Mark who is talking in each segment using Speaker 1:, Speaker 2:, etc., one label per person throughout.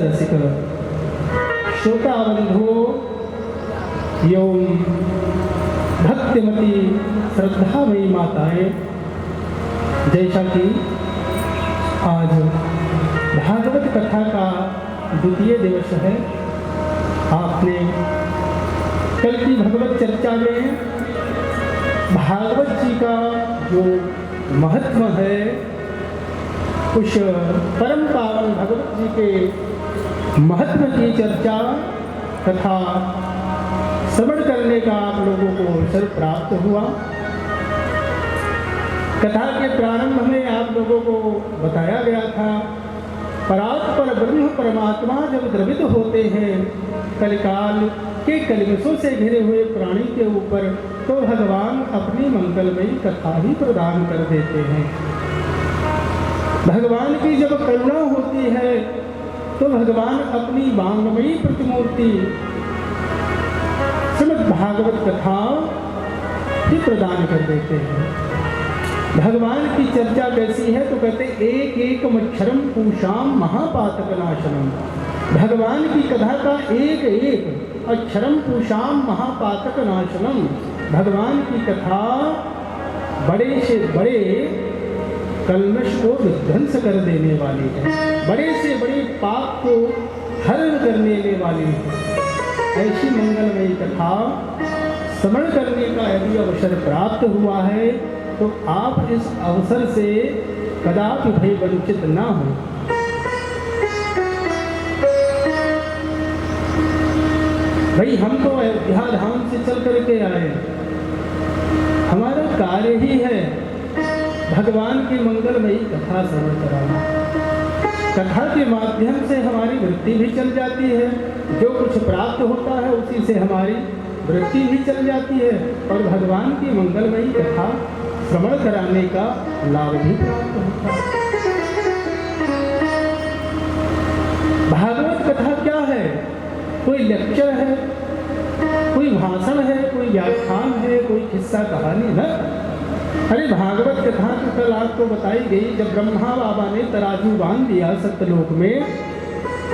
Speaker 1: रसिक श्रोताबंधो एवं भक्तिमती श्रद्धामयी माताएं, जैसा कि आज भागवत कथा का द्वितीय दिवस है। आपने कल की भगवत चर्चा में भागवत जी का जो महत्व है, उस परम पावन भगवत जी के महत्व की चर्चा तथा श्रवण करने का आप लोगों को अवसर प्राप्त हुआ। कथा के प्रारंभ में आप लोगों को बताया गया था, परात्पर ब्रह्म परमात्मा जब द्रवित होते हैं कलिकाल के कलमशों से घिरे हुए प्राणी के ऊपर, तो भगवान अपनी मंगलमयी कथा ही प्रदान कर देते हैं। भगवान की जब करुणा होती है तो भगवान अपनी वांगमयी प्रतिमूर्ति श्रीमद् भागवत कथा ही प्रदान कर देते हैं। भगवान की चर्चा कैसी है तो कहते एक एक मच्छरम पूषाम महापातक नाशनम। भगवान की कथा का एक एक अक्षरम पूषाम महापातक नाशनम। भगवान की कथा बड़े से बड़े कल्मश को विध्वंस कर देने वाली है, बड़े से बड़े पाप को हरण कर लेने वाली है। ऐसी मंगलमयी कथा श्रवण करने का यदि अवसर प्राप्त हुआ है तो आप इस अवसर से कदापि भय वंचित ना हो। भाई हम तो अयोध्या धाम से चल करके आए, हमारा कार्य ही है भगवान की मंगलमयी कथा श्रवण कराना। कथा के माध्यम से हमारी वृत्ति भी चल जाती है, जो कुछ प्राप्त होता है उसी से हमारी वृत्ति भी चल जाती है, और भगवान की मंगलमयी कथा श्रवण कराने का लाभ भी प्राप्त होता है। भागवत कथा क्या है? कोई लेक्चर है, कोई भाषण है, कोई व्याख्यान है, कोई किस्सा कहानी है? अरे भागवत कथा तो कल आपको बताई गई, जब ब्रह्मा बाबा ने तराजू बांध दिया सत्यलोक में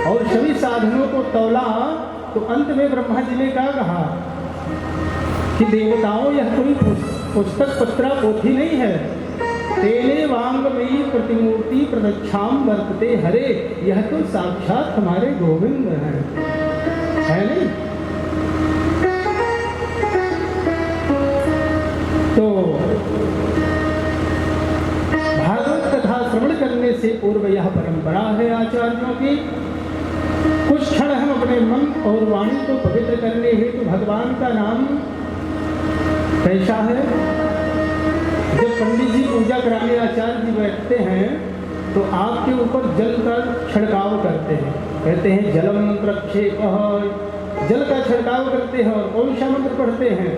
Speaker 1: और सभी साधनों को तौला, तो अंत में ब्रह्मा जी ने क्या कहा कि देवताओं, यह कोई पुस्तक पत्रा पोथी नहीं है, तेने वांगमयी प्रतिमूर्ति प्रदक्षाम वर्तते हरे। यह तो साक्षात हमारे गोविंद है नहीं? तो भागवत कथा श्रवण करने से पूर्व यह परंपरा है आचार्यों की, कुछ क्षण हम अपने मन और वाणी को पवित्र करने हेतु भगवान का नाम कैसा है। जब पंडित जी पूजा कराने आचार्य जी बैठते हैं तो आपके ऊपर जल का छिड़काव करते हैं, कहते हैं जलम प्रक्षेपः, जल का छिड़काव करते हैं और कौन सा मंत्र पढ़ते हैं?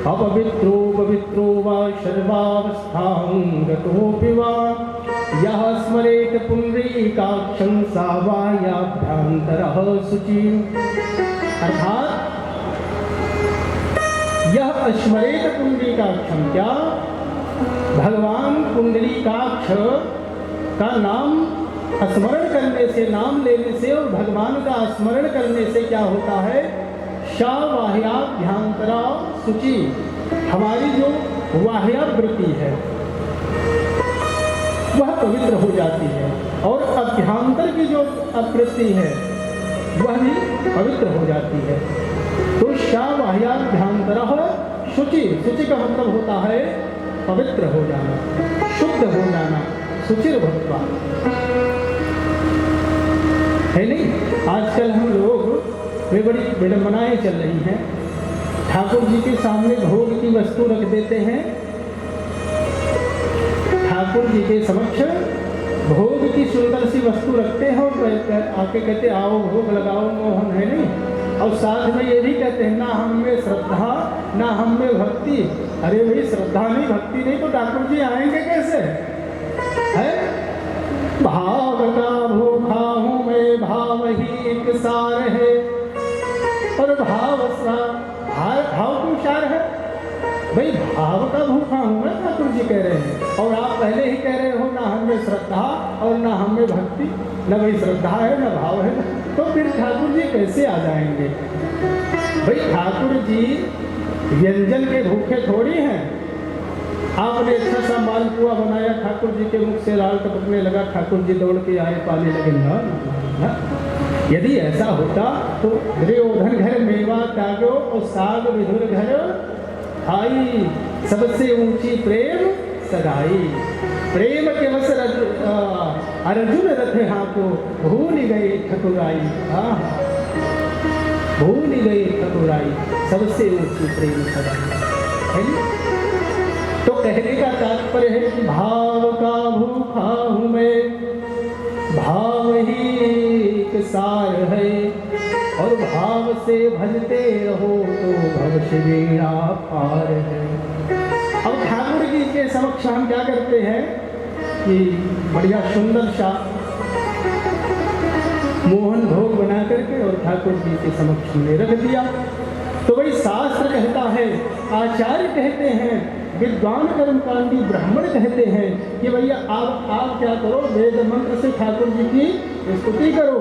Speaker 1: अपवित्रो पवित्रो वा सर्वावस्थां गतोऽपि वा यः स्मरेत पुंडरीकाक्षं सा वा याभ्यन्तरः शुचिः। अर्थात यह स्मरेत पुंडरीकाक्षं, क्या भगवान पुंडरीकाक्ष का नाम स्मरण करने से, नाम लेने से और भगवान का स्मरण करने से क्या होता है? शा वाह्याभ्यंतरा शुचि, हमारी जो वाह्यावृत्ति है वह पवित्र हो जाती है, और अभ्यंतर की जो आवृत्ति है वह भी पवित्र हो जाती है। तो शा वाह्याभ्यंतरा शुचि, शुचि का मतलब होता है पवित्र हो जाना, शुद्ध हो जाना, शुचिर भूत्वा, है नहीं? आजकल हम लोग वे बड़ी विडंबनाएं चल रही हैं, ठाकुर जी के सामने भोग की वस्तु रख देते हैं, ठाकुर जी के समक्ष भोग की सुंदर सी वस्तु रखते हैं और आके कहते आओ भोग लगाओ मोहन, है नहीं? और साथ में ये भी कहते हैं ना हम में श्रद्धा ना हम में भक्ति। अरे भाई श्रद्धा नहीं भक्ति नहीं तो ठाकुर जी आएंगे कैसे? है भाव का भूखा हूँ मैं, भाव ही एक सार है, और भाव क्यों सार है? भाई भाव का भूखा हूँ मैं, ठाकुर जी कह रहे हैं, और आप पहले ही कह रहे हो ना हमें श्रद्धा और ना हमें भक्ति। न कोई श्रद्धा है न भाव है, तो फिर ठाकुर जी कैसे आ जाएंगे? भाई ठाकुर जी व्यंजन के भूखे थोड़ी हैं। आपने अच्छा सा मालपुआ बनाया, ठाकुर जी के मुख से लाल टपकने लगा, ठाकुर जी दौड़ के आए, पाने लगे ना। यदि ऐसा होता तो दुर्योधन घर मेवा त्यागो और साग विधुर घर खाई, सबसे ऊंची प्रेम सगाई। प्रेम के वश अर्जुन रथ हाथों भूल गए ठकुराई। भूल गए ठकुराई, सबसे ऊंची प्रेम सगाई। तो कहने का तात्पर्य है कि भाव का भूखा हूं मैं, भाव ही एक सार है, और भाव से भजते रहो तो भव बेड़ा पार है। अब ठाकुर जी के समक्ष हम क्या करते हैं कि बढ़िया सुंदर सा मोहन भोग बना करके और ठाकुर जी के समक्ष में रख दिया। तो वही शास्त्र कहता है, आचार्य कहते हैं, विद्वान कर्मकांडी ब्राह्मण कहते हैं कि भैया आप क्या करो, वेद मंत्र से ठाकुर जी की स्तुति करो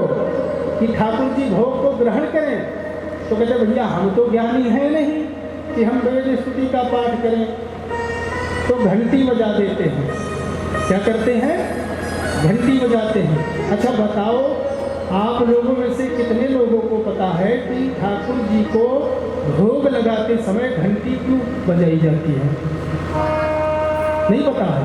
Speaker 1: कि ठाकुर जी भोग को ग्रहण करें। तो कहते भैया हम तो ज्ञानी हैं नहीं कि हम वेद स्तुति का पाठ करें, तो घंटी बजा देते हैं। क्या करते हैं? घंटी बजाते हैं। अच्छा बताओ, आप लोगों में से कितने लोगों को पता है कि ठाकुर जी को भोग लगाते समय घंटी क्यों बजाई जाती है? नहीं पता है।